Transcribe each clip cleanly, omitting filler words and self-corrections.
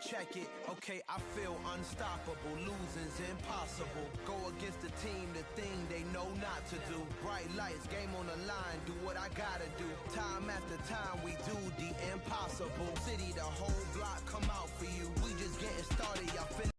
check it. Okay, I feel unstoppable. Losing's impossible. Go against the team, the thing they know not to do. Bright lights, game on the line, do what I gotta do. Time after time, we do the impossible. City, the whole block come out for you. We just getting started, y'all finna.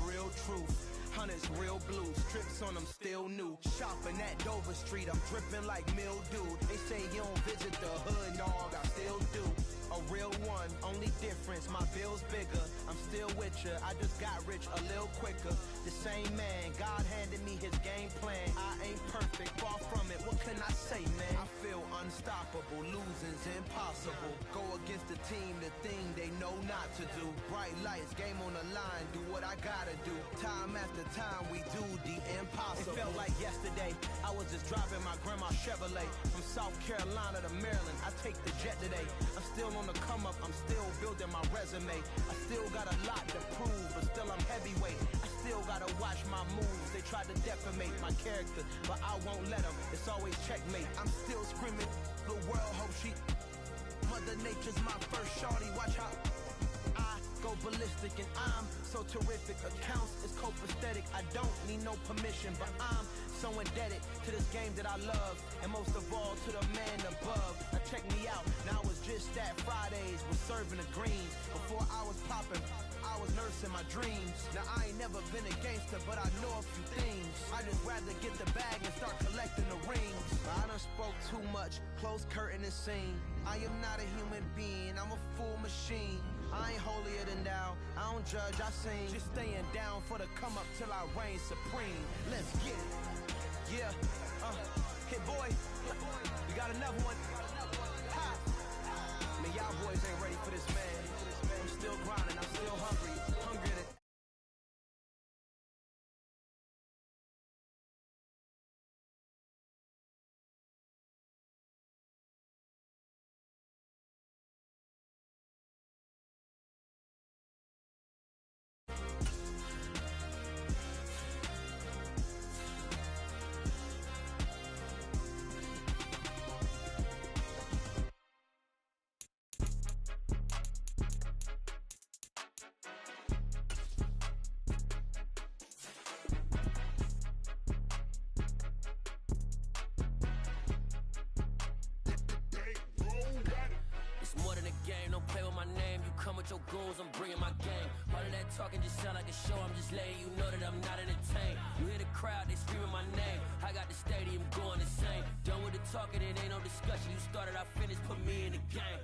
Real truth. Hunters, real blue, strips on them still new. Shopping at Dover Street, I'm dripping like mildew. They say you don't visit the hood, dog, I still do. A real one, only difference, my bill's bigger. I'm still with ya, I just got rich a little quicker. The same man, God handed me his game plan. I ain't perfect, far from it, what can I say, man? I feel unstoppable, losing's impossible. Go against the team, the thing they know not to do. Bright lights, game on the line, do what I gotta do. Time after time, we do the impossible. It felt like yesterday, I was just driving my grandma's Chevrolet. From South Carolina to Maryland, I take the jet today. I'm still on the come up, I'm still building my resume. I still got a lot to prove, but still I'm heavyweight. I still gotta watch my moves. They try to defamate my character, but I won't let them. It's always checkmate. I'm still screaming, the world hope she. Mother Nature's my first shorty, watch how I go ballistic and I'm so terrific. Accounts is copacetic, I don't need no permission, but I'm so indebted to this game that I love, and most of all to the man above. Now check me out, now it's just that Fridays was serving the greens. Before I was popping, I was nursing my dreams. Now I ain't never been a gangster, but I know a few things. I just rather get the bag and start collecting the rings. I done spoke too much, close curtain and scene. I am not a human being, I'm a full machine. I ain't holier than thou, I don't judge, I sing. Just staying down for the come up till I reign supreme. Let's get it. Yeah, hit boy, we got another one. Ha! Man, y'all boys ain't ready for this, man. I'm still grinding, I'm still hungry. Hungrier than your goals, I'm bringing my game. All of that talking just sound like a show, I'm just letting you know that I'm not entertained. You hear the crowd, they screaming my name. I got the stadium going insane. Done with the talking, it ain't no discussion. You started, I finished, put me in the game.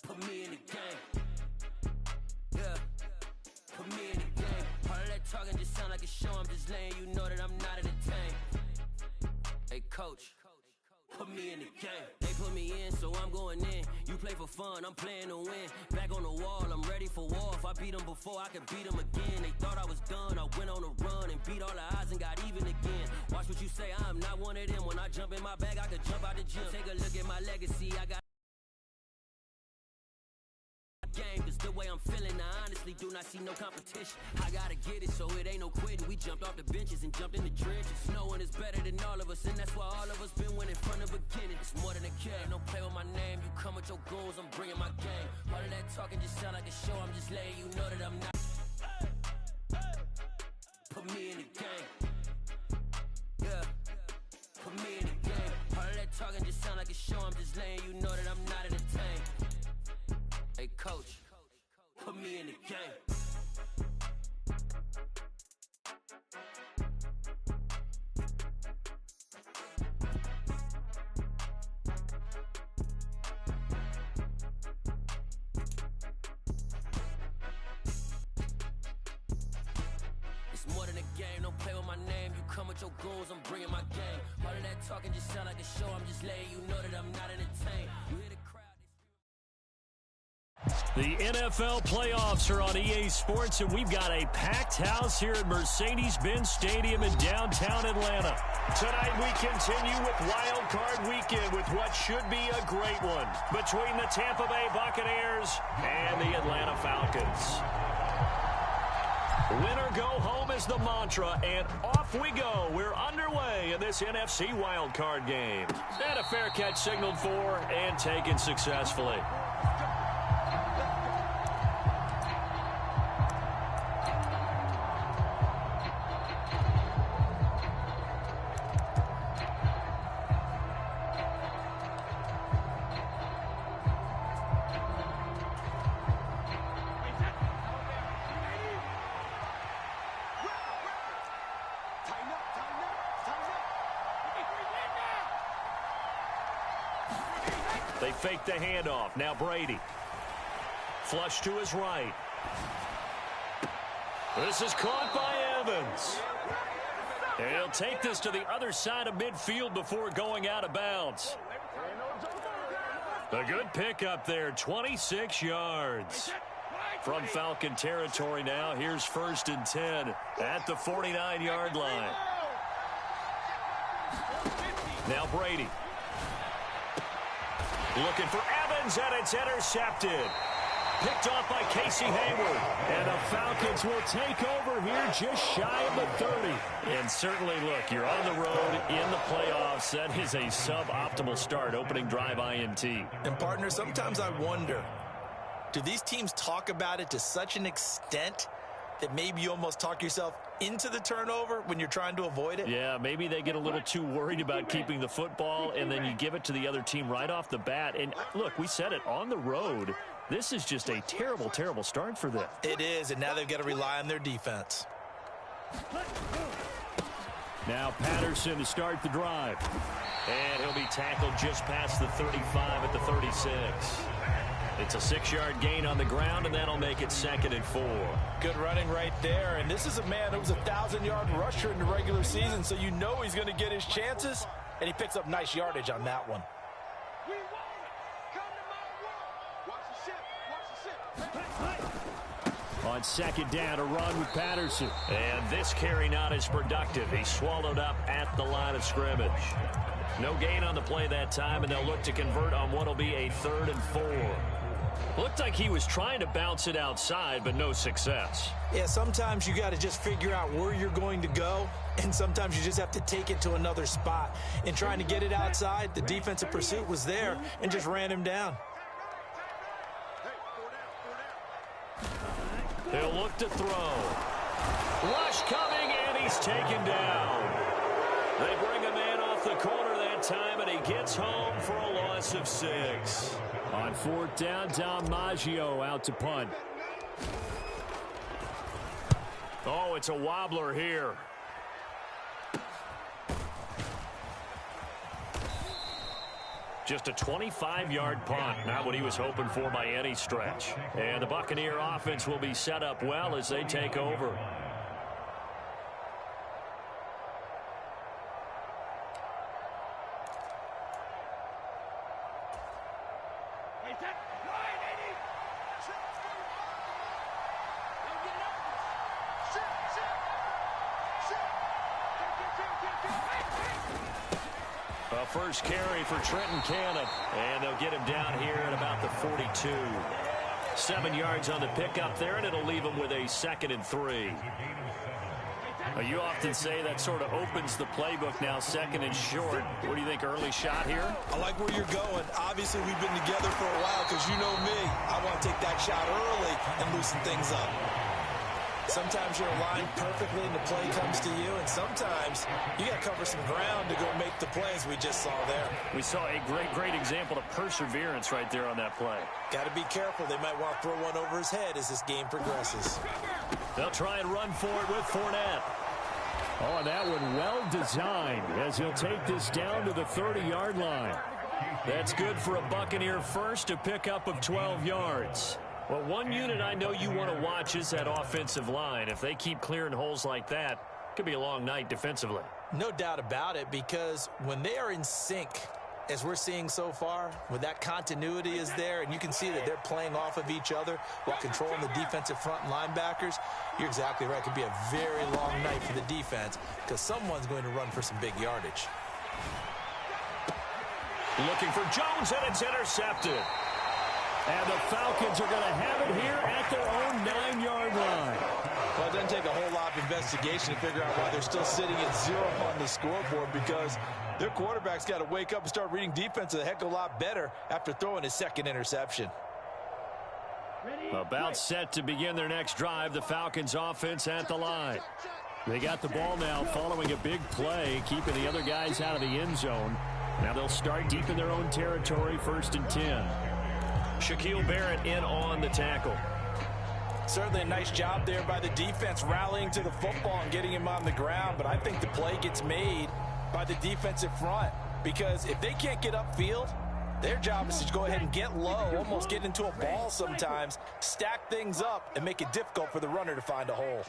Put me in the game. Yeah, put me in the game. All of that talking just sound like a show, I'm just letting you know that I'm not entertained. Hey coach, put me in the game. They put me in, so I'm going in. You play for fun, I'm playing to win. Back on the wall, I'm ready for war. If I beat them before, I could beat them again. They thought I was done, I went on a run and beat all the odds and got even again. Watch what you say, I'm not one of them. When I jump in my bag, I could jump out the gym. Take a look at my legacy, I got game, cause the way I'm feeling, I honestly do not see no competition. I gotta get it, so it ain't no quitting. We jumped off the benches and jumped in the trenches. No one is better than all of us, and that's why all of us been winning from the beginning. It's more than a game, don't play with my name. You come with your goals, I'm bringing my game. All of that talking just sound like a show, I'm just letting you know that I'm not. Put me in the game. Yeah, put me in the game. All of that talking just sound like a show, I'm just letting you know that I'm not entertained. Hey coach, put me in the game. It's more than a game, don't play with my name. You come with your goals, I'm bringing my game. All of that talking just sound like a show, I'm just letting you know that I'm not entertained. You hear the crowd. The NFL playoffs are on EA Sports, and we've got a packed house here at Mercedes-Benz Stadium in downtown Atlanta. Tonight we continue with Wild Card Weekend with what should be a great one between the Tampa Bay Buccaneers and the Atlanta Falcons. Win or go home is the mantra, and off we go. We're underway in this NFC wildcard game. And a fair catch signaled for and taken successfully. They fake the handoff. Now Brady. Flush to his right. This is caught by Evans. And he'll take this to the other side of midfield before going out of bounds. A good pickup there, 26 yards. From Falcon territory now, here's 1st and 10 at the 49-yard line. Now Brady. Looking for Evans, and it's intercepted. Picked off by Casey Hayward. And the Falcons will take over here just shy of the 30. And certainly, look, you're on the road in the playoffs. That is a suboptimal start, opening drive INT. And, partner, sometimes I wonder, do these teams talk about it to such an extent that maybe you almost talk yourself into the turnover when you're trying to avoid it? Yeah, maybe they get a little too worried about keeping the football, and then you give it to the other team right off the bat. And, look, we said it, on the road, this is just a terrible, terrible start for them. It is, and now they've got to rely on their defense. Now Patterson to start the drive. And he'll be tackled just past the 35 at the 36. It's a 6-yard gain on the ground, and that'll make it 2nd and 4. Good running right there, and this is a man who was a 1,000-yard rusher in the regular season, so you know he's going to get his chances, and he picks up nice yardage on that one. On 2nd down, a run with Patterson. And this carry not as productive. He's swallowed up at the line of scrimmage. No gain on the play that time, and they'll look to convert on what will be a 3rd and 4. Looked like he was trying to bounce it outside, but no success. Yeah, sometimes you got to just figure out where you're going to go, and sometimes you just have to take it to another spot. In trying to get it outside, the defensive pursuit was there and just ran him down. He'll look to throw. Rush coming, and he's taken down. They bring a man off the corner that time, and he gets home for a loss of 6. On 4th down, Dom Maggio out to punt. Oh, it's a wobbler here. Just a 25-yard punt, not what he was hoping for by any stretch. And the Buccaneer offense will be set up well as they take over. First carry for Trenton Cannon, and they'll get him down here at about the 42. 7 yards on the pickup there, and it'll leave him with a 2nd and 3. You often say that sort of opens the playbook now, 2nd and short. What do you think, early shot here? I like where you're going. Obviously, we've been together for a while because you know me. I want to take that shot early and loosen things up. Sometimes you're aligned perfectly and the play comes to you, and sometimes you got to cover some ground to go make the plays we just saw there. We saw a great example of perseverance right there on that play. Got to be careful. They might want to throw one over his head as this game progresses. They'll try and run for it with Fournette. Oh, and that one well designed as he'll take this down to the 30-yard line. That's good for a Buccaneer first, a pickup of 12 yards. Well, one unit I know you want to watch is that offensive line. If they keep clearing holes like that, it could be a long night defensively. No doubt about it, because when they are in sync, as we're seeing so far, when that continuity is there, and you can see that they're playing off of each other while controlling the defensive front and linebackers, you're exactly right. It could be a very long night for the defense because someone's going to run for some big yardage. Looking for Jones, and it's intercepted. And the Falcons are going to have it here at their own 9-yard line. Well, it doesn't take a enough investigation to figure out why they're still sitting at 0 on the scoreboard, because their quarterback's got to wake up and start reading defense a heck of a lot better after throwing his second interception. About set to begin their next drive, the Falcons offense at the line. They got the ball now following a big play, keeping the other guys out of the end zone. Now they'll start deep in their own territory, 1st and 10. Shaquille Barrett in on the tackle. Certainly a nice job there by the defense rallying to the football and getting him on the ground, but I think the play gets made by the defensive front, because if they can't get upfield, their job is to go ahead and get low, almost get into a ball sometimes, stack things up, and make it difficult for the runner to find a hole.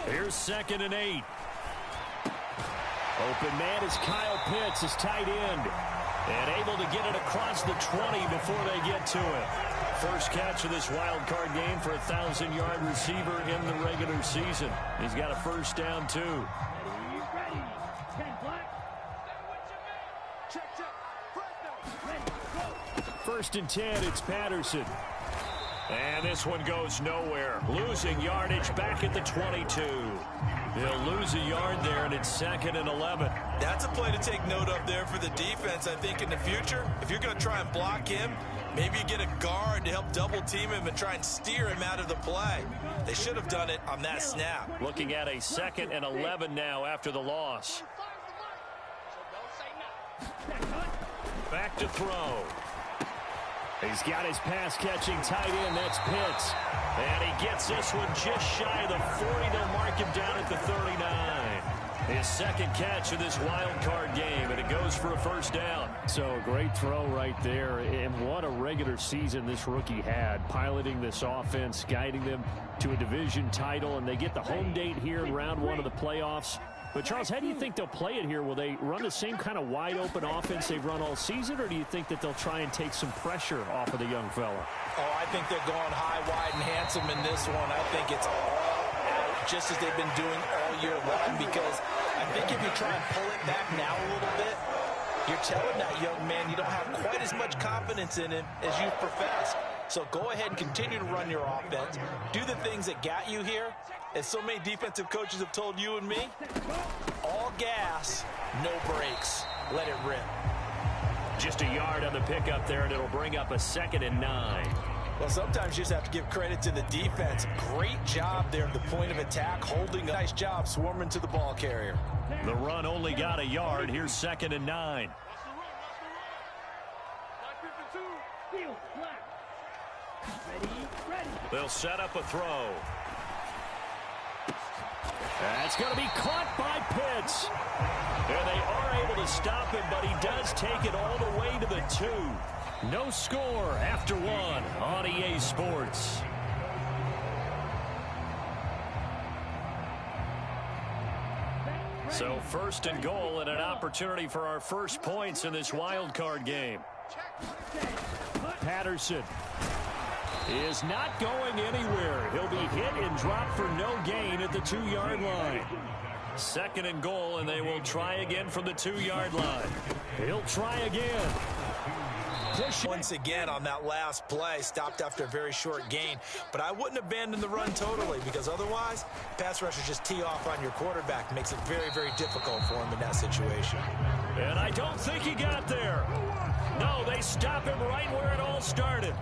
Here's 2nd and 8. Open man is Kyle Pitts, his tight end, and able to get it across the 20 before they get to it. First catch of this wild card game for a 1,000-yard receiver in the regular season. He's got a first down, too. 1st and 10, it's Patterson. And this one goes nowhere. Losing yardage back at the 22. He'll lose a yard there, and it's 2nd and 11. That's a play to take note of there for the defense, I think, in the future. If you're going to try and block him, maybe you get a guard to help double-team him and try and steer him out of the play. They should have done it on that snap. Looking at a 2nd and 11 now after the loss. Back to throw. He's got his pass-catching tight end. That's Pitts. And he gets this one just shy of the 40. They'll mark him down at the 39. His second catch of this wild card game, and it goes for a first down. So a great throw right there. And what a regular season this rookie had, piloting this offense, guiding them to a division title. And they get the home date here in round 1 of the playoffs. But, Charles, how do you think they'll play it here? Will they run the same kind of wide-open offense they've run all season, or do you think that they'll try and take some pressure off of the young fella? Oh, I think they're going high, wide, and handsome in this one. I think it's all out, just as they've been doing all year long, because I think if you try and pull it back now a little bit, you're telling that young man you don't have quite as much confidence in him as you profess. So go ahead and continue to run your offense. Do the things that got you here. As so many defensive coaches have told you and me, all gas, no brakes. Let it rip. Just a yard on the pickup there, and it'll bring up a 2nd and 9. Well, sometimes you just have to give credit to the defense. Great job there at the point of attack, holding a nice job, swarming to the ball carrier. The run only got a yard. Here's 2nd and 9. They'll set up a throw. That's going to be caught by Pitts. And they are able to stop him, but he does take it all the way to the 2. No score after 1 on EA Sports. So 1st and goal, and an opportunity for our first points in this wild card game. Patterson is not going anywhere. He'll be hit and dropped for no gain at the 2-yard line. 2nd and goal, and they will try again from the 2-yard line. He'll try again. Push once again on that last play, stopped after a very short gain. But I wouldn't abandon the run totally, because otherwise, pass rushers just tee off on your quarterback. Makes it very, very difficult for him in that situation. And I don't think he got there. No, they stop him right where it all started.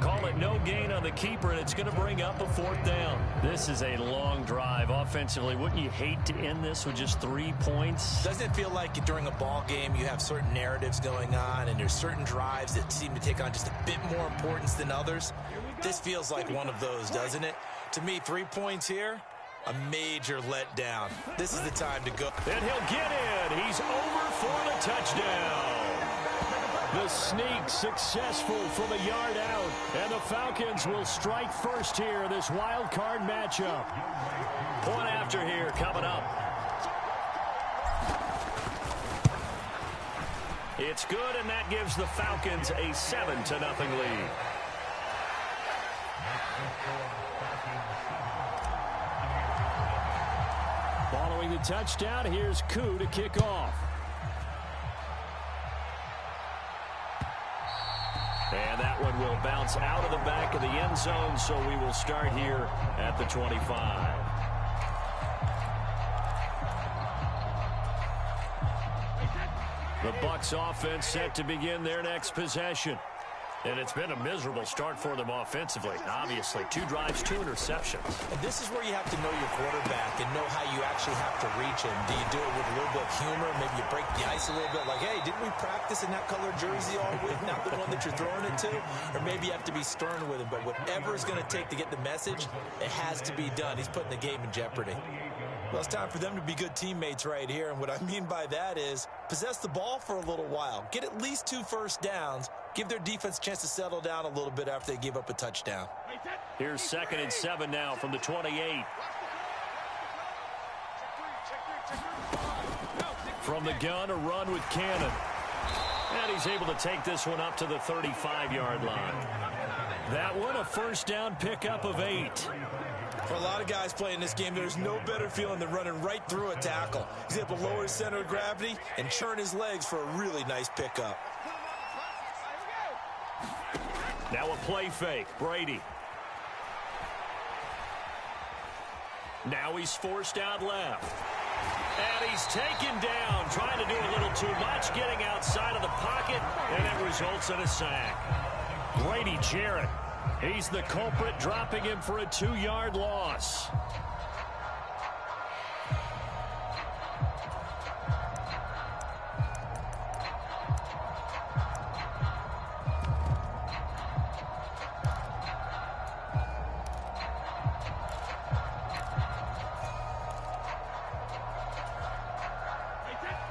Call it no gain on the keeper, and it's going to bring up a 4th down. This is a long drive offensively. Wouldn't you hate to end this with just 3 points? Doesn't it feel like during a ball game you have certain narratives going on, and there's certain drives that seem to take on just a bit more importance than others? This feels like one of those, doesn't it? To me, 3 points here, a major letdown. This is the time to go. And he'll get in. He's over for the touchdown. The sneak successful from a yard out, and the Falcons will strike first here in this wild card matchup. Point after here coming up. It's good, and that gives the Falcons a 7-0 lead. Following the touchdown, here's POOH to kick off. And that one will bounce bounce out of the back of the end zone, so we will start here at the 25. The Bucs offense set to begin their next possession. And it's been a miserable start for them offensively. Obviously, 2 drives, 2 interceptions. And this is where you have to know your quarterback and know how you actually have to reach him. Do you do it with a little bit of humor? Maybe you break the ice a little bit like, hey, didn't we practice in that color jersey all week? Not the one that you're throwing it to? Or maybe you have to be stern with him. But whatever it's going to take to get the message, it has to be done. He's putting the game in jeopardy. Well, it's time for them to be good teammates right here. And what I mean by that is possess the ball for a little while. Get at least 2 first downs. Give their defense a chance to settle down a little bit after they give up a touchdown. Here's 2nd and 7 now from the 28. From the gun, a run with Cannon. And he's able to take this one up to the 35-yard line. That one, a first down pickup of 8. For a lot of guys playing this game, there's no better feeling than running right through a tackle. He's able to lower his center of gravity and churn his legs for a really nice pickup. Now a play fake, Brady. Now he's forced out left. And he's taken down, trying to do a little too much, getting outside of the pocket, and it results in a sack. Brady Jarrett. He's the culprit, dropping him for a 2-yard loss.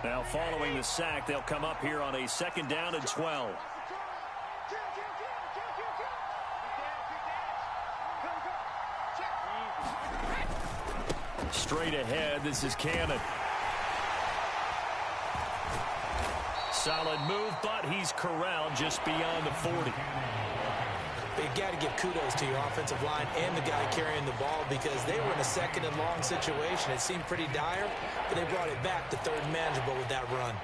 Now following the sack, they'll come up here on a 2nd down and 12. Straight ahead, this is Cannon. Solid move, but he's corralled just beyond the 40. You got to give kudos to your offensive line and the guy carrying the ball because they were in a 2nd and long situation. It seemed pretty dire, but they brought it back to 3rd and manageable with that run.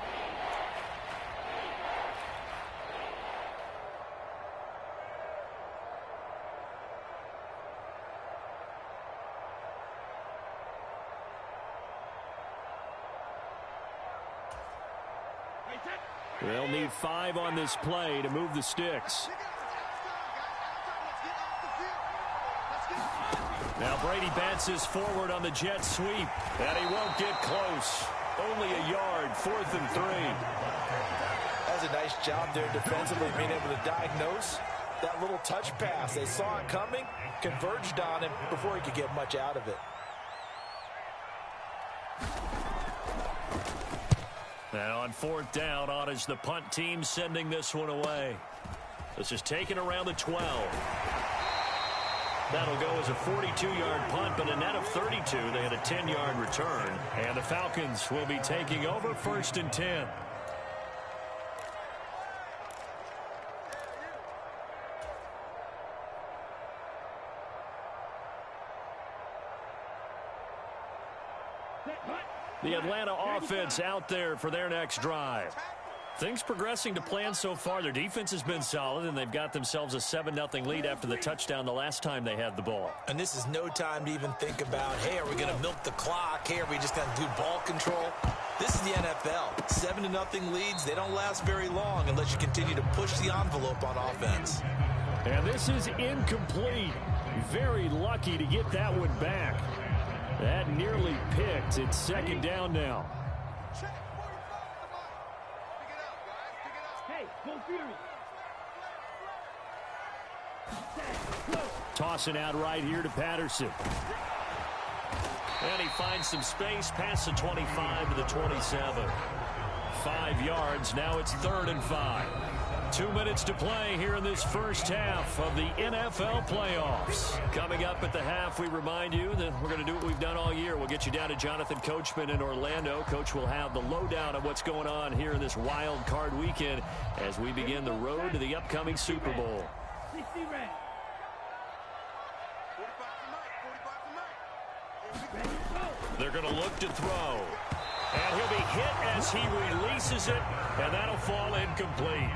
They'll need 5 on this play to move the sticks. Now Brady bounces forward on the jet sweep, and he won't get close. Only a yard, 4th and 3. That's a nice job there defensively, being able to diagnose that little touch pass. They saw it coming, converged on him before he could get much out of it. And on 4th down, on is the punt team sending this one away. This is taken around the 12. That'll go as a 42-yard punt, but a net of 32. They had a 10-yard return. And the Falcons will be taking over 1st and 10. The Atlanta offense out there for their next drive. Things progressing to plan so far. Their defense has been solid, and they've got themselves a 7-0 lead after the touchdown the last time they had the ball. And this is no time to even think about, hey, are we going to milk the clock? Hey, are we just going to do ball control? This is the NFL. 7-0 leads, they don't last very long unless you continue to push the envelope on offense. And this is incomplete. Very lucky to get that one back. That nearly picked. It's 2nd down now. Tossing out right here to Patterson. And he finds some space past the 25 to the 27. 5 yards. Now it's 3rd and 5. 2 minutes to play here in this first half of the NFL playoffs. Coming up at the half, we remind you that we're going to do what we've done all year. We'll get you down to Jonathan Coachman in Orlando. Coach will have the lowdown of what's going on here in this wild card weekend as we begin the road to the upcoming Super Bowl. They're going to look to throw. And he'll be hit as he releases it, and that'll fall incomplete.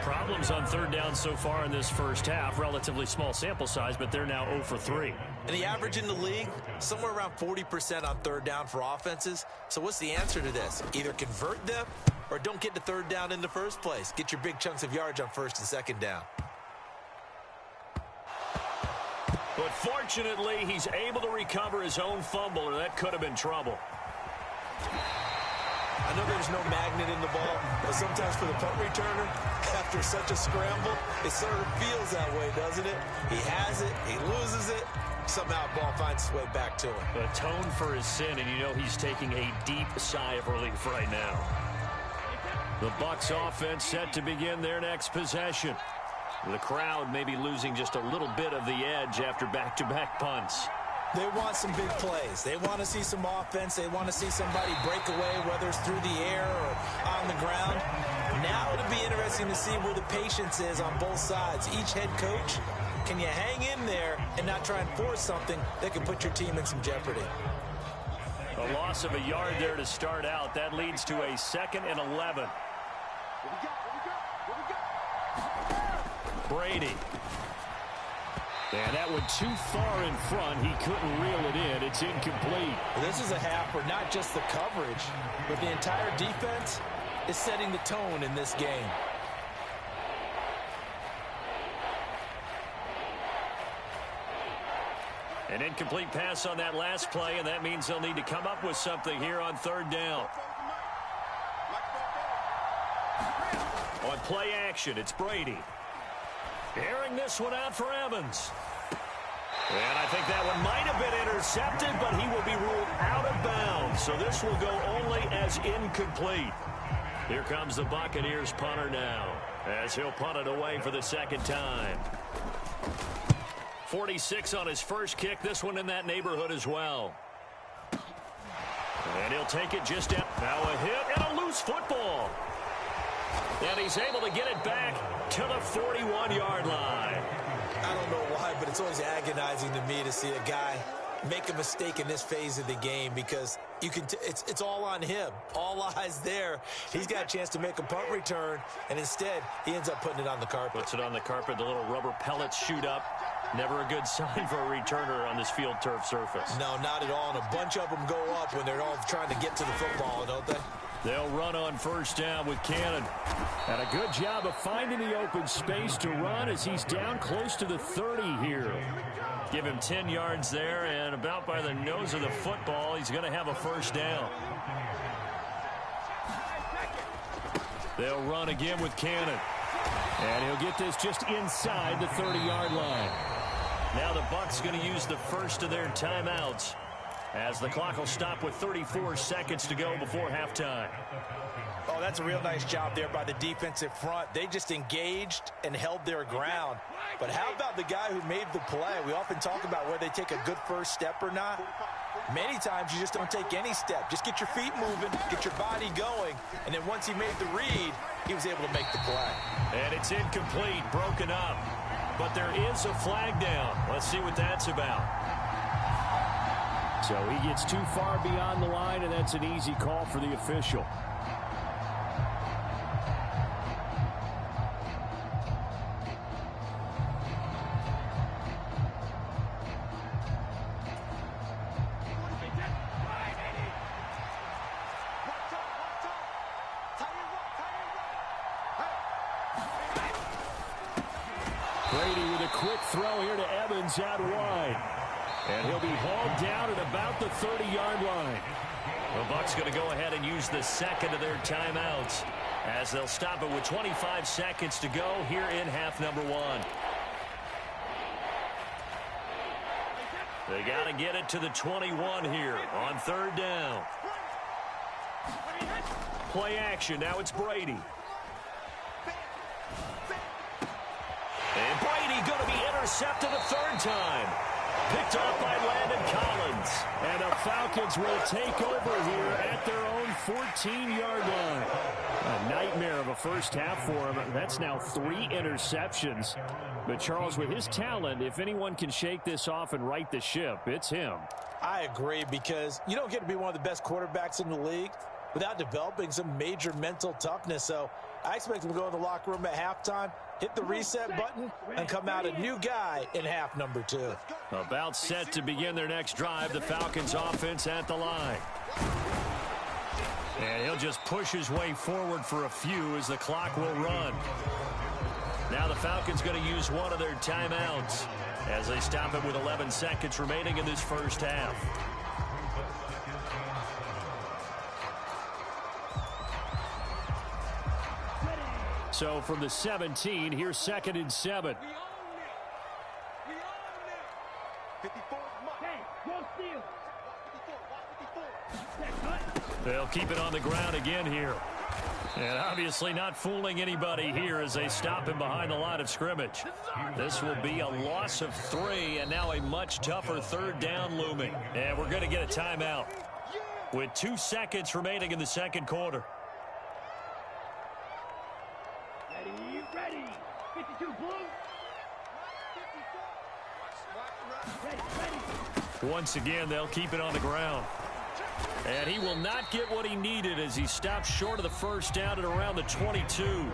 problems on third down so far in this first half. Relatively small sample size, but they're now 0 for 3. And the average in the league, somewhere around 40% on third down for offenses. So what's the answer to this? Either convert them or don't get to third down in the first place. Get your big chunks of yards on first and second down. But fortunately, he's able to recover his own fumble, or that could have been trouble. I know there's no magnet in the ball, but sometimes for the punt returner, after such a scramble, it sort of feels that way, doesn't it? He has it, he loses it, somehow the ball finds its way back to him. Atone for his sin, and you know he's taking a deep sigh of relief right now. The Bucs offense set to begin their next possession. The crowd may be losing just a little bit of the edge after back-to-back punts. They want some big plays. They want to see some offense. They want to see somebody break away, whether it's through the air or on the ground. Now it'll be interesting to see where the patience is on both sides. Each head coach, can you hang in there and not try and force something that can put your team in some jeopardy? A loss of a yard there to start out. That leads to a 2nd and 11. Brady. And that went too far in front. He couldn't reel it in. It's incomplete. This is a half where not just the coverage, but the entire defense is setting the tone in this game. An incomplete pass on that last play, and that means they'll need to come up with something here on third down. On play action, it's Brady. Airing this one out for Evans. And I think that one might have been intercepted, but he will be ruled out of bounds. So this will go only as incomplete. Here comes the Buccaneers punter now, as he'll punt it away for the second time. 46 on his first kick. This one in that neighborhood as well. And he'll take it just out. Now a hit and a loose football. And he's able to get it back to the 41-yard line. I don't know why, but it's always agonizing to me to see a guy make a mistake in this phase of the game, because you can it's all on him. All eyes there. He's got a chance to make a punt return, and instead he ends up putting it on the carpet. Puts it on the carpet. The little rubber pellets shoot up. Never a good sign for a returner on this field turf surface. No, not at all. And a bunch of them go up when they're all trying to get to the football, don't they? They'll run on first down with Cannon. And a good job of finding the open space to run as he's down close to the 30 here. Give him 10 yards there, and about by the nose of the football, he's going to have a first down. They'll run again with Cannon. And he'll get this just inside the 30-yard line. Now the Bucs going to use the first of their timeouts, as the clock will stop with 34 seconds to go before halftime. Oh, that's a real nice job there by the defensive front. They just engaged and held their ground. But how about the guy who made the play? We often talk about whether they take a good first step or not. Many times you just don't take any step. Just get your feet moving, get your body going, and then once he made the read, he was able to make the play. And it's incomplete, broken up. But there is a flag down. Let's see what that's about. So he gets too far beyond the line, and that's an easy call for the official. Brady with a quick throw here to Evans out wide. And he'll be hauled down at about the 30-yard line. The Bucs going to go ahead and use the second of their timeouts, as they'll stop it with 25 seconds to go here in half number one. They got to get it to the 21 here on third down. Play action. Now it's Brady. And Brady going to be intercepted a third time. Picked off by Landon Collins. And the Falcons will take over here at their own 14-yard line. A nightmare of a first half for him. That's now 3 interceptions. But Charles, with his talent, if anyone can shake this off and right the ship, it's him. I agree, because you don't get to be one of the best quarterbacks in the league without developing some major mental toughness. So I expect him to go in the locker room at halftime, hit the reset button, and come out a new guy in half number 2. About set to begin their next drive, the Falcons offense at the line. And he'll just push his way forward for a few as the clock will run. Now the Falcons going to use one of their timeouts as they stop it with 11 seconds remaining in this first half. So from the 17, here's 2nd and 7. They'll keep it on the ground again here. And obviously not fooling anybody here as they stop him behind the line of scrimmage. This will be a loss of 3, and now a much tougher 3rd down looming. And we're going to get a timeout with 2 seconds remaining in the second quarter. Ready. 52 blue. Ready. Once again, they'll keep it on the ground. And he will not get what he needed as he stops short of the first down at around the 22.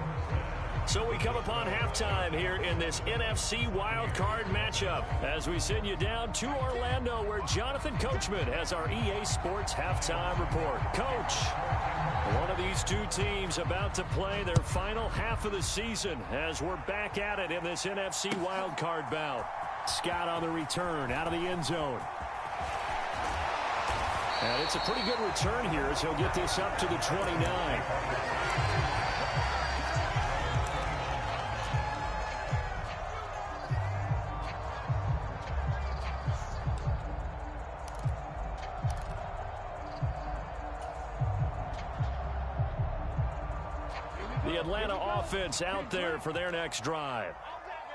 So we come upon halftime here in this NFC wildcard matchup as we send you down to Orlando where Jonathan Coachman has our EA Sports halftime report. Coach, one of these two teams about to play their final half of the season as we're back at it in this NFC wildcard bout. Scott on the return out of the end zone. And it's a pretty good return here as he'll get this up to the 29. The Atlanta offense out there for their next drive.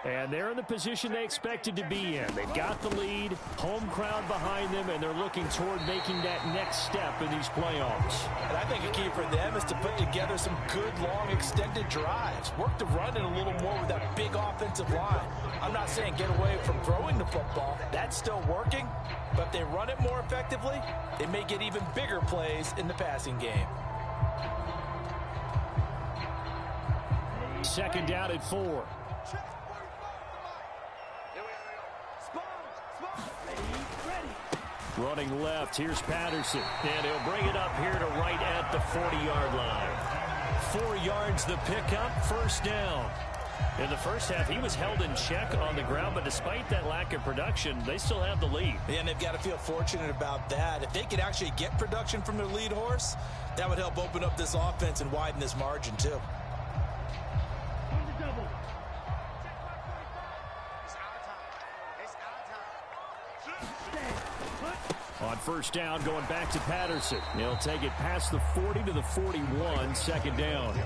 And they're in the position they expected to be in. They've got the lead, home crowd behind them, and they're looking toward making that next step in these playoffs. And I think a key for them is to put together some good, long, extended drives. Work the run in a little more with that big offensive line. I'm not saying get away from throwing the football. That's still working. But if they run it more effectively, they may get even bigger plays in the passing game. Second down at 4. Running left, here's Patterson. And he'll bring it up here to right at the 40-yard line. 4 yards the pickup, first down. In the first half, he was held in check on the ground, but despite that lack of production, they still have the lead. Yeah, and they've got to feel fortunate about that. If they could actually get production from their lead horse, that would help open up this offense and widen this margin, too. On first down, going back to Patterson. He'll take it past the 40 to the 41, second down.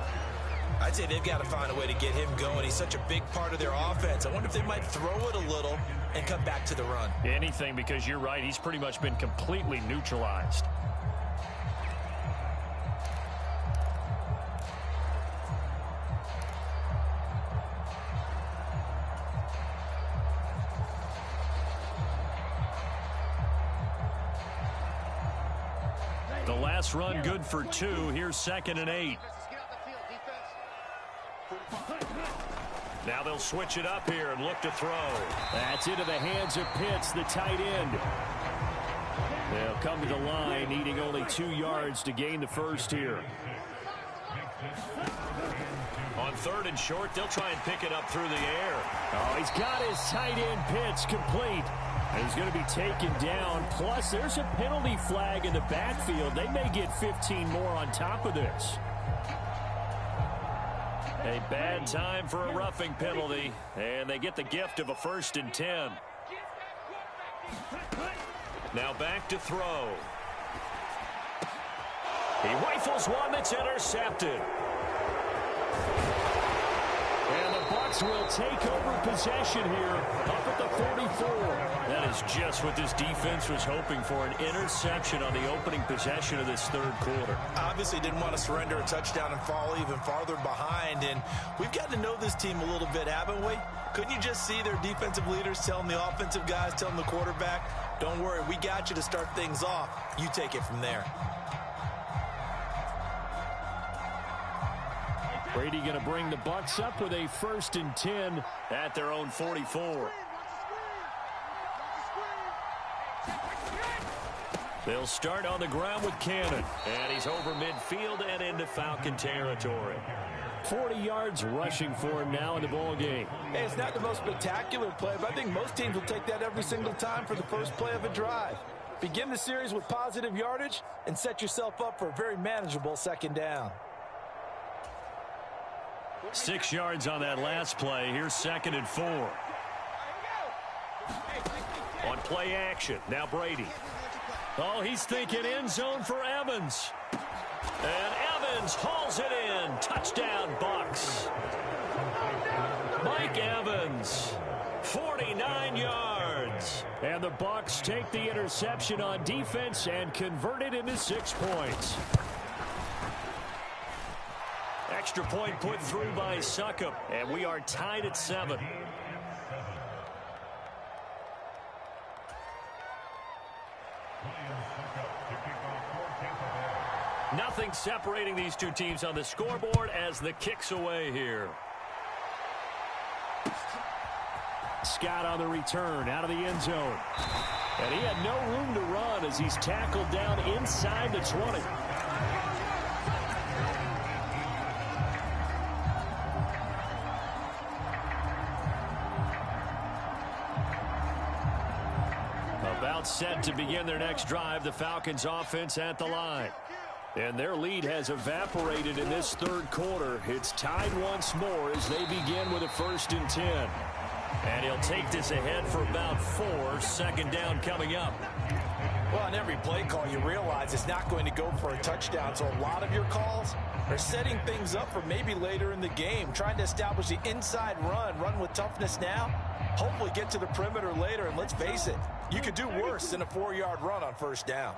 I'd say they've got to find a way to get him going. He's such a big part of their offense. I wonder if they might throw it a little and come back to the run. Anything, because you're right. He's pretty much been completely neutralized. The last run good for 2. Here's 2nd and 8. Now they'll switch it up here and look to throw. That's into the hands of Pitts, the tight end. They'll come to the line, needing only 2 yards to gain the first here. On 3rd and short, they'll try and pick it up through the air. Oh, he's got his tight end Pitts complete. And he's going to be taken down. Plus, there's a penalty flag in the backfield. They may get 15 more on top of this. A bad time for a roughing penalty. And they get the gift of a 1st and 10. Now back to throw. He rifles one that's intercepted. And the Bucs will take over possession here up at the 44. That is just what this defense was hoping for, an interception on the opening possession of this 3rd quarter. Obviously didn't want to surrender a touchdown and fall even farther behind. And we've got to know this team a little bit, haven't we? Couldn't you just see their defensive leaders telling the offensive guys, telling the quarterback, don't worry, we got you to start things off. You take it from there. Brady going to bring the Bucs up with a 1st and 10 at their own 44. They'll start on the ground with Cannon. And he's over midfield and into Falcon territory. 40 yards rushing for him now in the ball game. Hey, it's not the most spectacular play, but I think most teams will take that every single time for the first play of a drive. Begin the series with positive yardage and set yourself up for a very manageable 2nd down. 6 yards on that last play. Here's 2nd and 4. On play action. Now Brady. Oh, he's thinking end zone for Evans. And Evans hauls it in. Touchdown, Bucs. Mike Evans, 49 yards. And the Bucs take the interception on defense and convert it into 6 points. Extra point put through by Succop, and we are tied at 7. Nothing separating these two teams on the scoreboard as the kick's away here. Scott on the return out of the end zone. And he had no room to run as he's tackled down inside the 20. About set to begin their next drive, the Falcons offense at the line. And their lead has evaporated in this 3rd quarter. It's tied once more as they begin with a 1st and 10. And he'll take this ahead for about 4. 2nd down coming up. Well, on every play call, you realize it's not going to go for a touchdown. So a lot of your calls are setting things up for maybe later in the game, trying to establish the inside run with toughness now, hopefully get to the perimeter later. And let's face it, you could do worse than a 4-yard run on 1st down.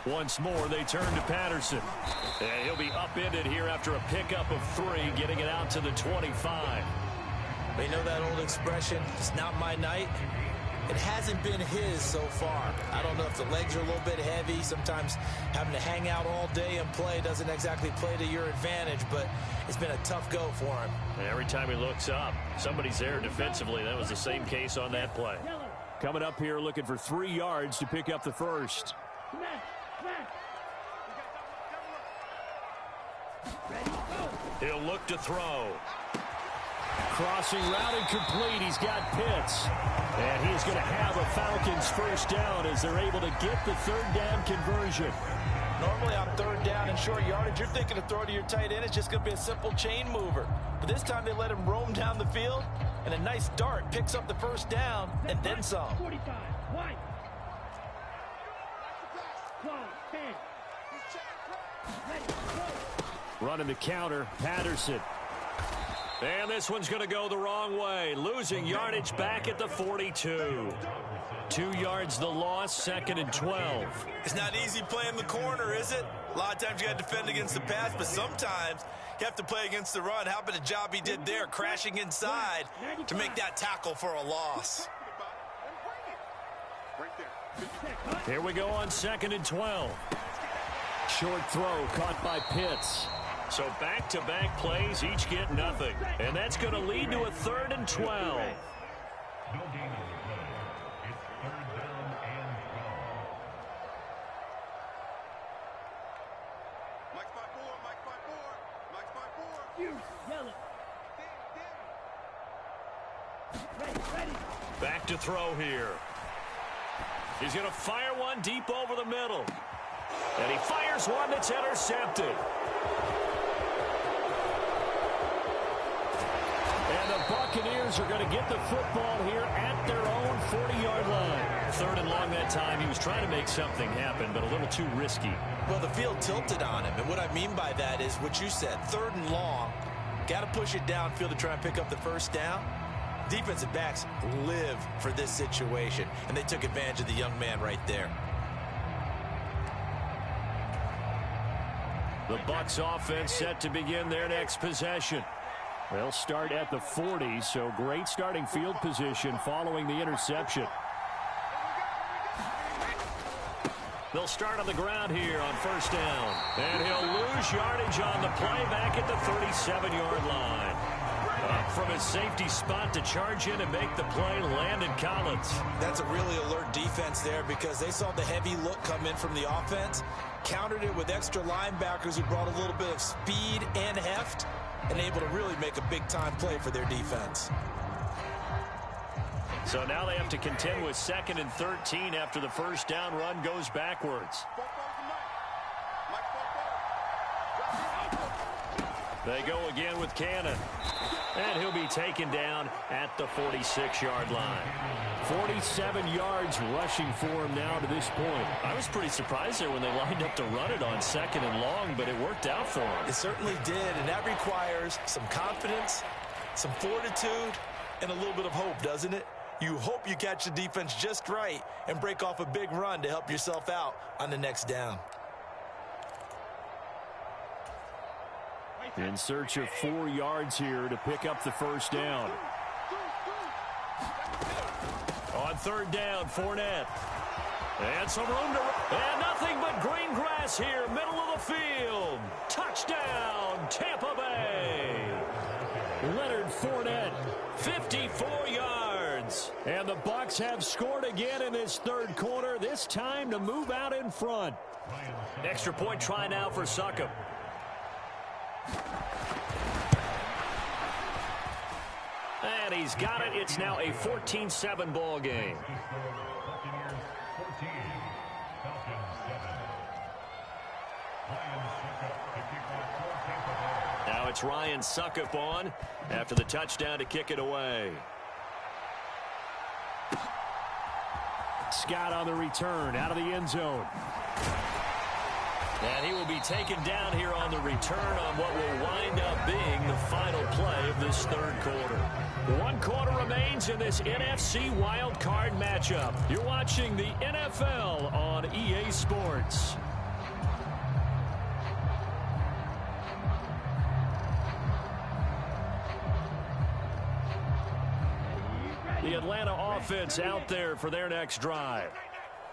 Once more, they turn to Patterson. And he'll be upended here after a pickup of 3, getting it out to the 25. They know that old expression, it's not my night. It hasn't been his so far. I don't know if the legs are a little bit heavy. Sometimes having to hang out all day and play doesn't exactly play to your advantage, but it's been a tough go for him. And every time he looks up, somebody's there defensively. That was the same case on that play. Coming up here looking for 3 yards to pick up the 1st. He'll look to throw. Crossing route incomplete. He's got Pitts. And he's going to have a Falcons 1st down as they're able to get the 3rd down conversion. Normally on 3rd down and short yardage, you're thinking of throwing to your tight end. It's just going to be a simple chain mover. But this time they let him roam down the field, and a nice dart picks up the 1st down and then some. 45, white. Running the counter, Patterson. And this one's going to go the wrong way. Losing yardage back at the 42. 2 yards the loss, 2nd and 12. It's not easy playing the corner, is it? A lot of times you got to defend against the pass, but sometimes you have to play against the run. How about the job he did there, crashing inside to make that tackle for a loss? Here we go on 2nd and 12. Short throw caught by Pitts. So back-to-back plays, each get nothing. And that's going to lead to a 3rd and 12. Back to throw here. He's going to fire one deep over the middle. And he fires one that's intercepted. And the Buccaneers are going to get the football here at their own 40-yard line. 3rd and long that time. He was trying to make something happen, but a little too risky. Well, the field tilted on him, and what I mean by that is what you said. 3rd and long. Got to push it downfield to try and pick up the 1st down. Defensive backs live for this situation, and they took advantage of the young man right there. The Bucs offense set to begin their next possession. They'll start at the 40, so great starting field position following the interception. They'll start on the ground here on first down. And he'll lose yardage on the play back at the 37-yard line. Up from his safety spot to charge in and make the play, Landon Collins. That's a really alert defense there because they saw the heavy look come in from the offense, countered it with extra linebackers who brought a little bit of speed and heft, and able to really make a big-time play for their defense. So now they have to contend with 2nd and 13 after the first down run goes backwards. They go again with Cannon. And he'll be taken down at the 46-yard line. 47 yards rushing for him now to this point. I was pretty surprised there when they lined up to run it on 2nd and long, but it worked out for him. It certainly did, and that requires some confidence, some fortitude, and a little bit of hope, doesn't it? You hope you catch the defense just right and break off a big run to help yourself out on the next down. In search of 4 yards here to pick up the first down. On 3rd down, Fournette. And some room to... And nothing but green grass here, middle of the field. Touchdown, Tampa Bay. Leonard Fournette, 54 yards. And the Bucs have scored again in this 3rd quarter, this time to move out in front. Extra point try now for Succop. And he's got it. It's now a 14-7 ball game. Now it's Ryan Succop on after the touchdown to kick it away. Scott on the return out of the end zone. And he will be taken down here on the return on what will wind up being the final play of this 3rd quarter. 1 quarter remains in this NFC wildcard matchup. You're watching the NFL on EA Sports. The Atlanta offense out there for their next drive.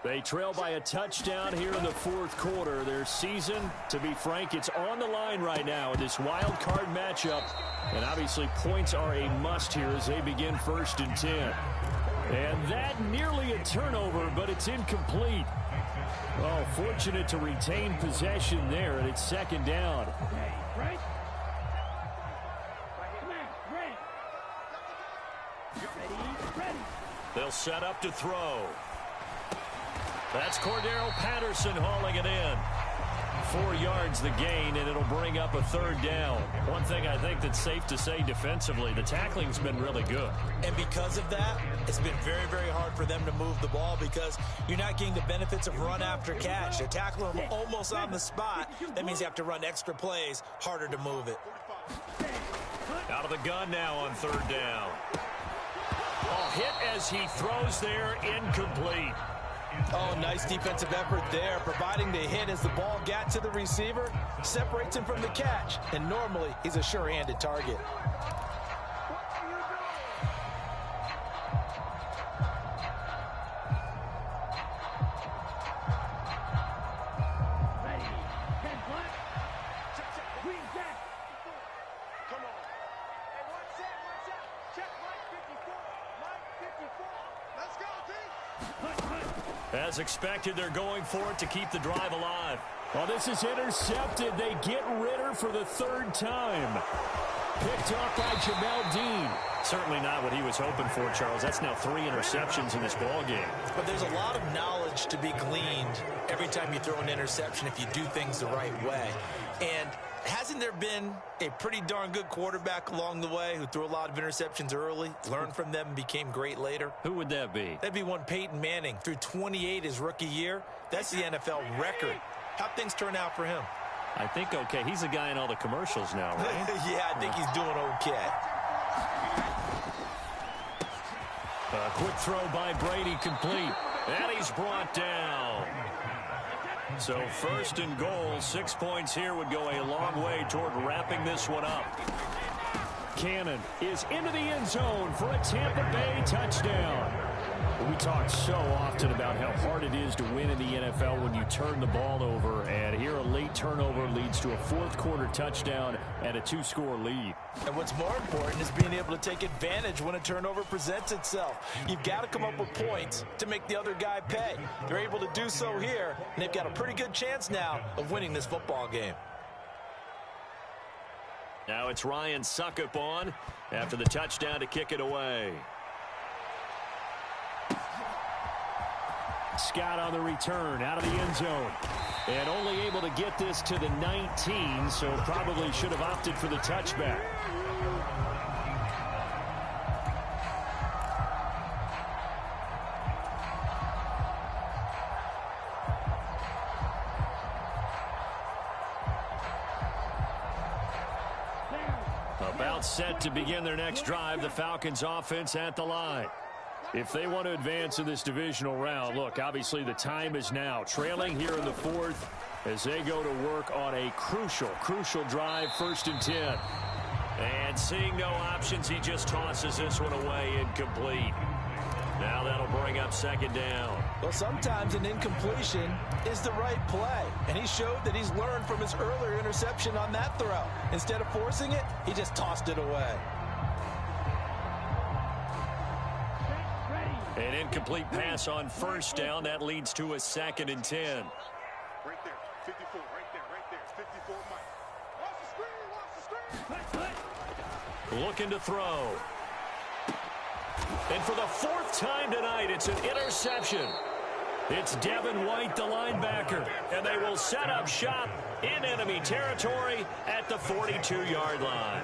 They trail by a touchdown here in the 4th quarter. Their season, to be frank, it's on the line right now in this wild card matchup. And obviously points are a must here as they begin 1st and 10. And that nearly a turnover, but it's incomplete. Oh, fortunate to retain possession there, and it's 2nd down. They'll set up to throw. That's Cordero Patterson hauling it in. 4 yards the gain, and it'll bring up a 3rd down. One thing I think that's safe to say defensively, the tackling's been really good. And because of that, it's been very, very hard for them to move the ball because you're not getting the benefits of run after catch. They're tackling them almost on the spot. That means you have to run extra plays, harder to move it. Out of the gun now on 3rd down. Oh, hit as he throws there, incomplete. Oh, nice defensive effort there, providing the hit as the ball got to the receiver, separates him from the catch, and normally he's a sure-handed target. As expected, they're going for it to keep the drive alive. Well, this is intercepted. They get Ritter for the 3rd time. Picked off by Jamel Dean. Certainly not what he was hoping for, Charles. That's now 3 interceptions in this ball game. But there's a lot of knowledge to be gleaned every time you throw an interception if you do things the right way. And hasn't there been a pretty darn good quarterback along the way who threw a lot of interceptions early, learned from them, and became great later? Who would that be? That'd be one Peyton Manning. Threw 28 his rookie year. That's the NFL record. How'd things turn out for him? I think okay. He's a guy in all the commercials now, right? Yeah, I think he's doing okay. A quick throw by Brady complete. And he's brought down. So 1st and goal, 6 points here would go a long way toward wrapping this one up. Cannon is into the end zone for a Tampa Bay touchdown. We talk so often about how hard it is to win in the NFL when you turn the ball over, and here a late turnover leads to a fourth-quarter touchdown and a two-score lead. And what's more important is being able to take advantage when a turnover presents itself. You've got to come up with points to make the other guy pay. They're able to do so here, and they've got a pretty good chance now of winning this football game. Now it's Ryan Suckup on after the touchdown to kick it away. Scott on the return out of the end zone. And only able to get this to the 19, so probably should have opted for the touchback. About set to begin their next drive, the Falcons offense at the line. If they want to advance in this divisional round, look, obviously the time is now. Trailing here in the fourth as they go to work on a crucial drive, 1st and 10. And seeing no options, he just tosses this one away, incomplete. Now that'll bring up 2nd down. Well, sometimes an incompletion is the right play, and he showed that he's learned from his earlier interception on that throw. Instead of forcing it, he just tossed it away. An incomplete pass on 1st down. That leads to a 2nd and 10. Right there, 54, right there, 54, Mike. Watch the screen. Looking to throw. And for the 4th time tonight, it's an interception. It's Devin White, the linebacker, and they will set up shop in enemy territory at the 42-yard line.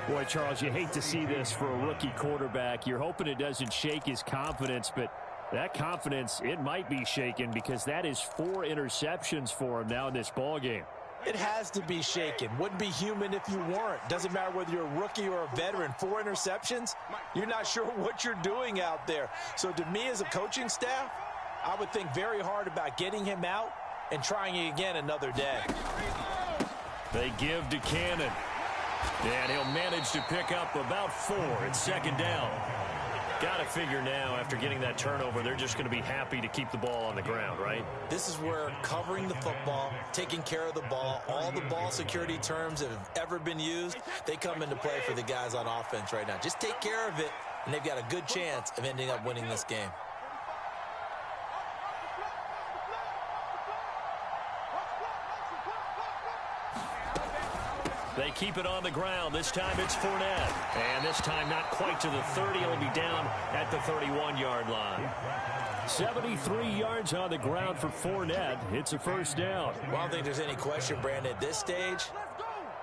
Boy, Charles, you hate to see this for a rookie quarterback. You're hoping it doesn't shake his confidence, but that confidence, it might be shaken because that is 4 interceptions for him now in this ballgame. It has to be shaken. Wouldn't be human if you weren't. Doesn't matter whether you're a rookie or a veteran. 4 interceptions, you're not sure what you're doing out there. So to me as a coaching staff, I would think very hard about getting him out and trying it again another day. They give to Cannon. And he'll manage to pick up about 4. It's 2nd down. Got to figure now, after getting that turnover, they're just going to be happy to keep the ball on the ground, right? This is where covering the football, taking care of the ball, all the ball security terms that have ever been used, they come into play for the guys on offense right now. Just take care of it, and they've got a good chance of ending up winning this game. They keep it on the ground. This time it's Fournette. And this time not quite to the 30. It'll be down at the 31-yard line. 73 yards on the ground for Fournette. It's a 1st down. Well, I don't think there's any question, Brandon, at this stage,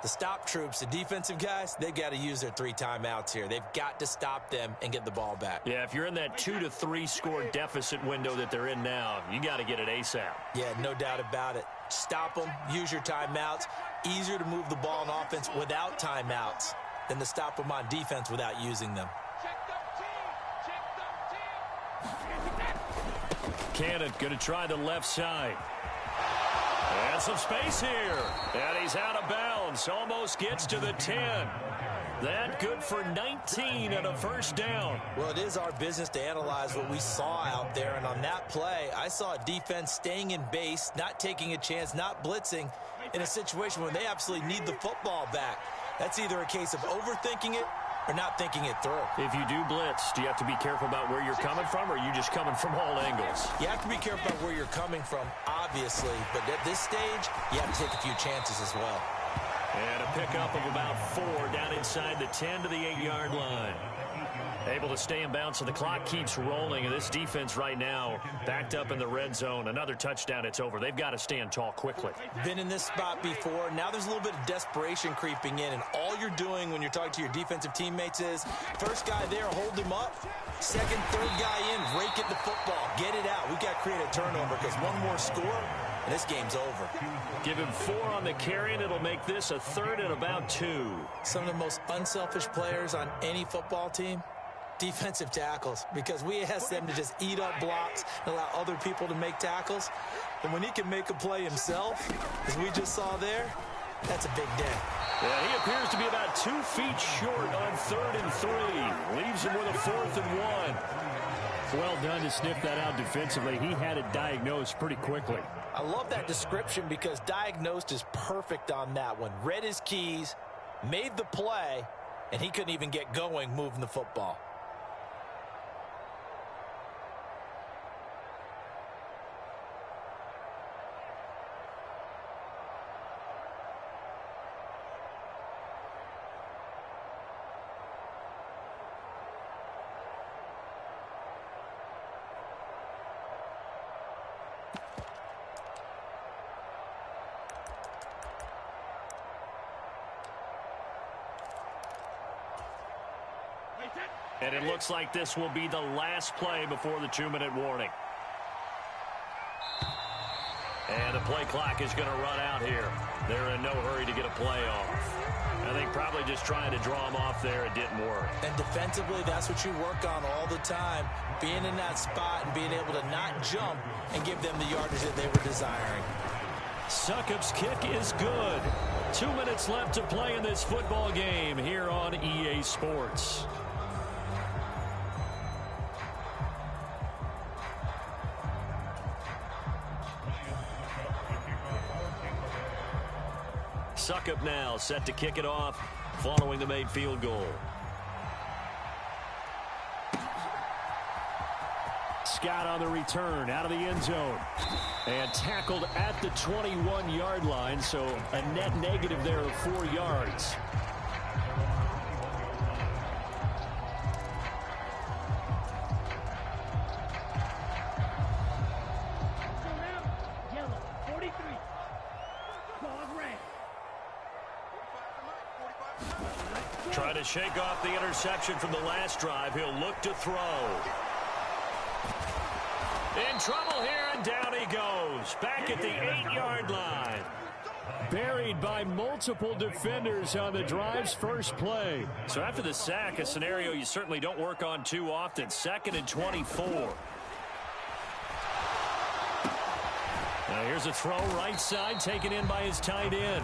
the stop troops, the defensive guys, they've got to use their 3 timeouts here. They've got to stop them and get the ball back. Yeah, if you're in that 2 to 3 score deficit window that they're in now, you got to get it ASAP. Yeah, no doubt about it. Stop them, use your timeouts. Easier to move the ball on offense without timeouts than to stop them on defense without using them. Cannon going to try the left side. And some space here. And he's out of bounds. Almost gets to the 10. That good for 19 and a 1st down. Well, it is our business to analyze what we saw out there. And on that play, I saw a defense staying in base, not taking a chance, not blitzing in a situation where they absolutely need the football back. That's either a case of overthinking it or not thinking it through. If you do blitz, do you have to be careful about where you're coming from, or are you just coming from all angles? You have to be careful about where you're coming from, obviously. But at this stage, you have to take a few chances as well. And a pickup of about 4 down inside the 10 to the 8-yard line. Able to stay in bounds, so the clock keeps rolling. And this defense right now backed up in the red zone. Another touchdown, it's over. They've got to stand tall quickly. Been in this spot before. Now there's a little bit of desperation creeping in. And all you're doing when you're talking to your defensive teammates is, first guy there, hold him up. Second, third guy in, rake at the football. Get it out. We've got to create a turnover because one more score, and this game's over. Give him 4 on the carry, and it'll make this a 3rd and about 2. Some of the most unselfish players on any football team, defensive tackles, because we ask them to just eat up blocks and allow other people to make tackles. And when he can make a play himself, as we just saw there, that's a big day. Yeah, he appears to be about 2 feet short on 3rd and 3. Leaves him with a 4th and 1. Well done to sniff that out defensively. He had it diagnosed pretty quickly. I love that description because diagnosed is perfect on that one. Read his keys, made the play, and he couldn't even get going moving the football. And it looks like this will be the last play before the 2-minute warning. And the play clock is going to run out here. They're in no hurry to get a play off. I think probably just trying to draw them off there, it didn't work. And defensively, that's what you work on all the time. Being in that spot and being able to not jump and give them the yardage that they were desiring. Succop's kick is good. 2 minutes left to play in this football game here on EA Sports. Succop now set to kick it off following the made field goal. Scott on the return out of the end zone and tackled at the 21-yard line, so a net negative there of 4 yards. Yellow, 43. Ball red. Trying to shake off the interception from the last drive. He'll look to throw. In trouble here, and down he goes. Back at the 8-yard line. Buried by multiple defenders on the drive's first play. So after the sack, a scenario you certainly don't work on too often. 2nd and 24. Now here's a throw right side, taken in by his tight end.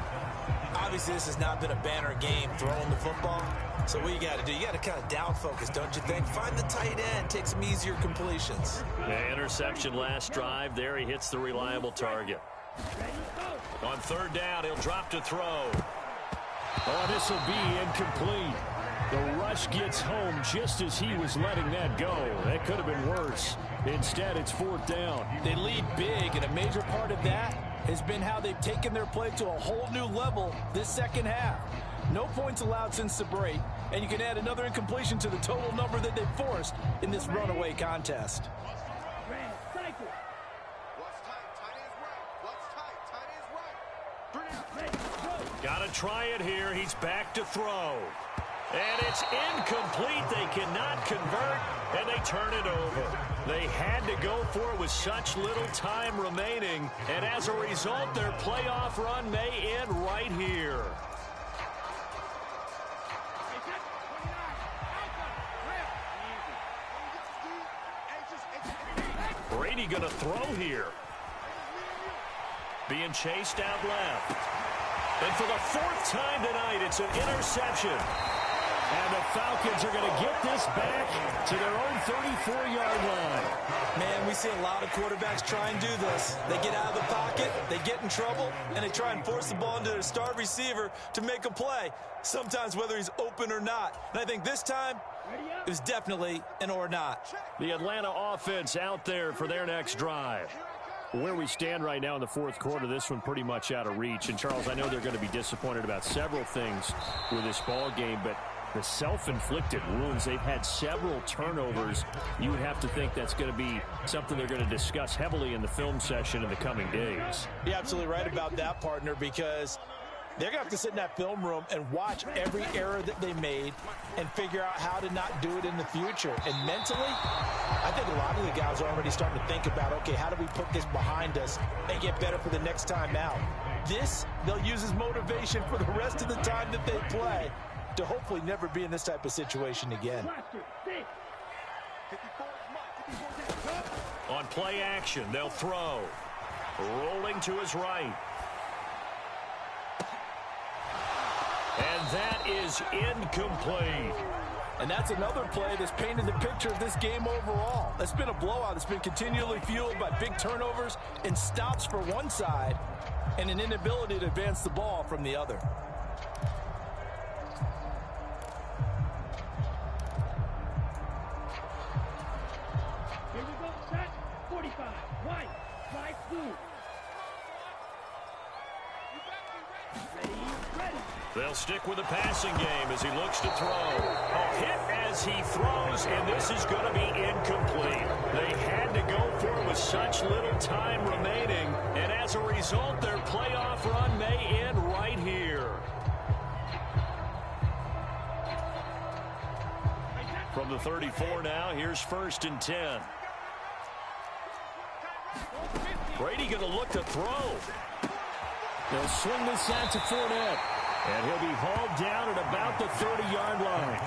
Obviously, this has not been a banner game throwing the football. So what you got to do, you got to kind of down focus, don't you think? Find the tight end, take some easier completions. Yeah, interception last drive. There he hits the reliable target. On 3rd down, he'll drop to throw. Oh, this will be incomplete. The rush gets home just as he was letting that go. That could have been worse. Instead, it's 4th down. They lead big, and a major part of that has been how they've taken their play to a whole new level this second half. No points allowed since the break, and you can add another incompletion to the total number that they've forced in this runaway contest. Red, cycle. What's tight? Tight is right. What's tight? Tight is right. 3 out. Red, go. Got to try it here. He's back to throw. And it's incomplete. They cannot convert, and they turn it over. They had to go for it with such little time remaining, and as a result, their playoff run may end right here. Brady going to throw here. Being chased out left. And for the 4th time tonight, it's an interception. And the Falcons are going to get this back to their own 34-yard line. Man, we see a lot of quarterbacks try and do this. They get out of the pocket, they get in trouble, and they try and force the ball into their star receiver to make a play, sometimes whether he's open or not. And I think this time, it was definitely an or not. The Atlanta offense out there for their next drive. Where we stand right now in the 4th quarter, this one pretty much out of reach. And, Charles, I know they're going to be disappointed about several things with this ball game, but the self-inflicted wounds, they've had several turnovers. You would have to think that's going to be something they're going to discuss heavily in the film session in the coming days. You're absolutely right about that, partner, because they're going to have to sit in that film room and watch every error that they made and figure out how to not do it in the future. And mentally, I think a lot of the guys are already starting to think about, okay, how do we put this behind us and get better for the next time out? This, they'll use as motivation for the rest of the time that they play to hopefully never be in this type of situation again. On play action, they'll throw. Rolling to his right. And that is incomplete. And that's another play that's painted the picture of this game overall. It's been a blowout. It's been continually fueled by big turnovers and stops for one side and an inability to advance the ball from the other. Here we go, set, 45, white, fly blue. Ready. They'll stick with the passing game as he looks to throw. A hit as he throws, and this is going to be incomplete. They had to go for it with such little time remaining, and as a result, their playoff run may end right here. From the 34 now, here's 1st and 10. Brady going to look to throw. They'll swing this out to Fournette. And he'll be hauled down at about the 30-yard line.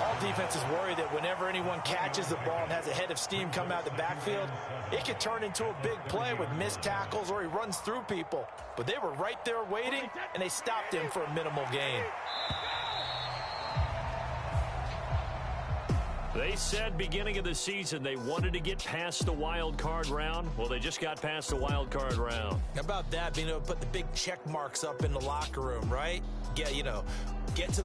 All defenses worry that whenever anyone catches the ball and has a head of steam come out of the backfield, it could turn into a big play with missed tackles or he runs through people. But they were right there waiting, and they stopped him for a minimal gain. They said beginning of the season they wanted to get past the wild card round. Well, they just got past the wild card round. How about that, being able to put the big check marks up in the locker room, right? Yeah, you know, get to